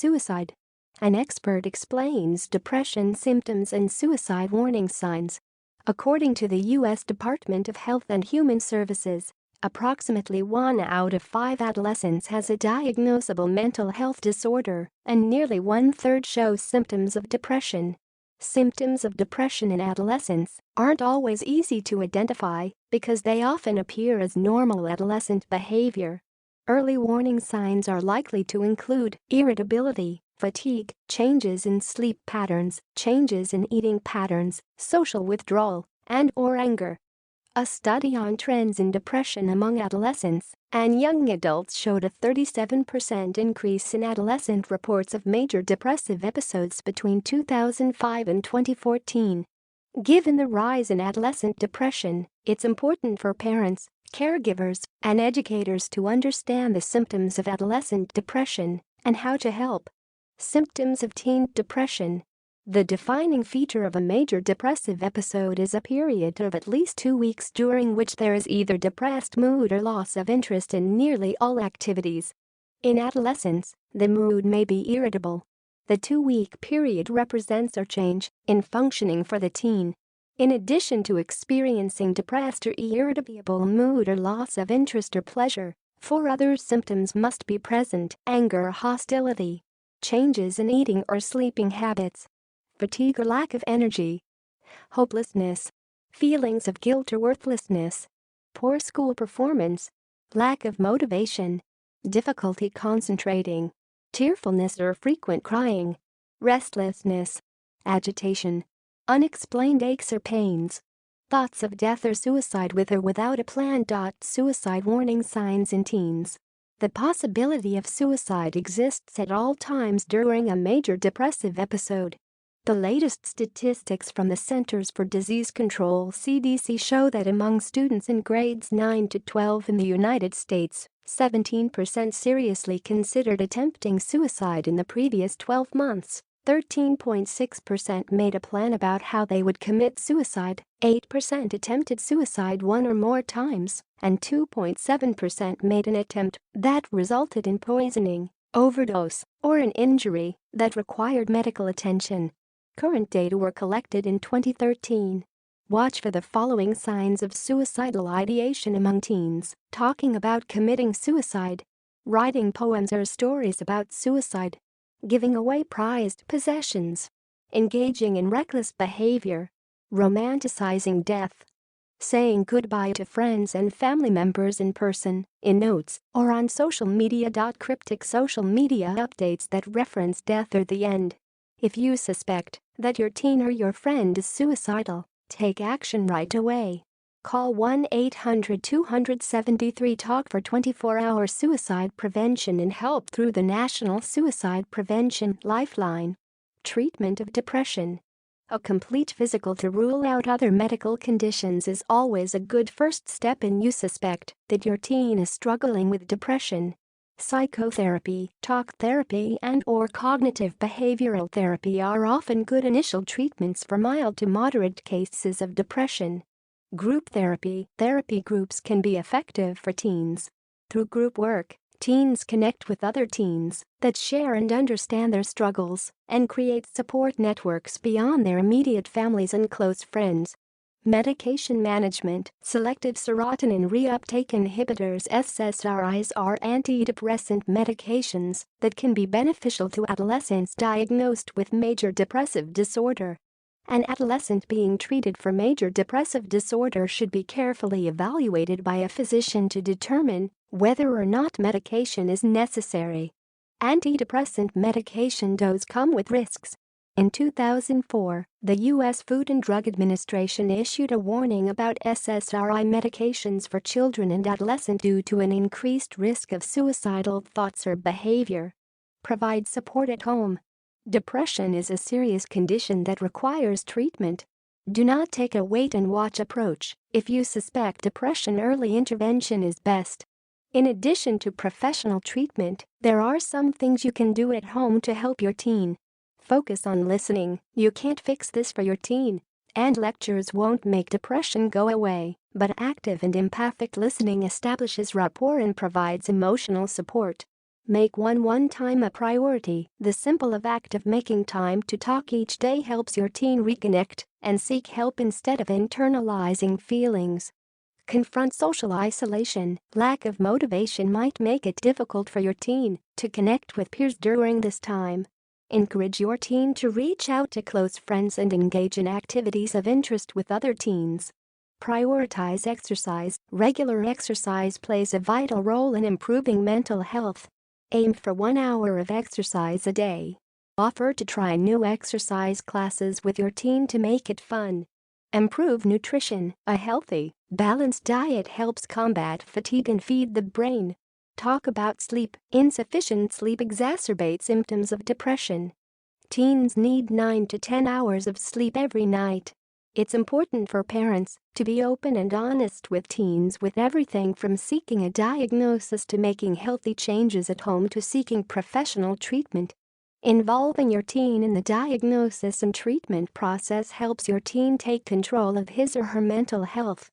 suicide. An expert explains depression symptoms and suicide warning signs. According to the U.S. Department of Health and Human Services, approximately 1 out of 5 adolescents has a diagnosable mental health disorder, and nearly 1/3 show symptoms of depression. Symptoms of depression in adolescence aren't always easy to identify because they often appear as normal adolescent behavior. Early warning signs are likely to include irritability, fatigue, changes in sleep patterns, changes in eating patterns, social withdrawal, and/or anger. A study on trends in depression among adolescents and young adults showed a 37% increase in adolescent reports of major depressive episodes between 2005 and 2014. Given the rise in adolescent depression, it's important for parents, caregivers, and educators to understand the symptoms of adolescent depression and how to help. Symptoms of teen depression. The defining feature of a major depressive episode is a period of at least 2 weeks during which there is either depressed mood or loss of interest in nearly all activities. In adolescence, the mood may be irritable. The 2-week period represents a change in functioning for the teen. In addition to experiencing depressed or irritable mood or loss of interest or pleasure, 4 other symptoms must be present: anger or hostility, changes in eating or sleeping habits, fatigue or lack of energy, hopelessness, feelings of guilt or worthlessness, poor school performance, lack of motivation, difficulty concentrating, tearfulness or frequent crying, restlessness, agitation, unexplained aches or pains, thoughts of death or suicide with or without a plan. Suicide warning signs in teens. The possibility of suicide exists at all times during a major depressive episode. The latest statistics from the Centers for Disease Control (CDC) show that among students in grades 9 to 12 in the United States, 17% seriously considered attempting suicide in the previous 12 months. 13.6% made a plan about how they would commit suicide, 8% attempted suicide 1 or more times, and 2.7% made an attempt that resulted in poisoning, overdose, or an injury that required medical attention. Current data were collected in 2013. Watch for the following signs of suicidal ideation among teens: talking about committing suicide, writing poems or stories about suicide, giving away prized possessions, engaging in reckless behavior, romanticizing death, saying goodbye to friends and family members in person, in notes, or on social media. Cryptic social media updates that reference death or the end. If you suspect that your teen or your friend is suicidal, take action right away. Call 1-800-273-TALK for 24-hour suicide prevention and help through the National Suicide Prevention Lifeline. Treatment of depression. A complete physical to rule out other medical conditions is always a good first step, and you suspect that your teen is struggling with depression. Psychotherapy, talk therapy, and/or cognitive behavioral therapy are often good initial treatments for mild to moderate cases of depression. Group therapy groups can be effective for teens. Through group work, teens connect with other teens that share and understand their struggles and create support networks beyond their immediate families and close friends. Medication management. Selective serotonin reuptake inhibitors (SSRIs) are antidepressant medications that can be beneficial to adolescents diagnosed with major depressive disorder. An adolescent being treated for major depressive disorder should be carefully evaluated by a physician to determine whether or not medication is necessary. Antidepressant medication does come with risks. In 2004, the U.S. Food and Drug Administration issued a warning about SSRI medications for children and adolescents due to an increased risk of suicidal thoughts or behavior. Provide support at home. Depression is a serious condition that requires treatment. Do not take a wait-and-watch approach. If you suspect depression, early intervention is best. In addition to professional treatment, there are some things you can do at home to help your teen. Focus on listening. You can't fix this for your teen, and lectures won't make depression go away, but active and empathic listening establishes rapport and provides emotional support. Make one-time a priority. The simple act of making time to talk each day helps your teen reconnect and seek help instead of internalizing feelings. Confront social isolation. Lack of motivation might make it difficult for your teen to connect with peers during this time. Encourage your teen to reach out to close friends and engage in activities of interest with other teens. Prioritize exercise. Regular exercise plays a vital role in improving mental health. Aim for 1 hour of exercise a day. Offer to try new exercise classes with your teen to make it fun. Improve nutrition. A healthy, balanced diet helps combat fatigue and feed the brain. Talk about sleep. Insufficient sleep exacerbates symptoms of depression. Teens need 9 to 10 hours of sleep every night. It's important for parents to be open and honest with teens with everything from seeking a diagnosis to making healthy changes at home to seeking professional treatment. Involving your teen in the diagnosis and treatment process helps your teen take control of his or her mental health.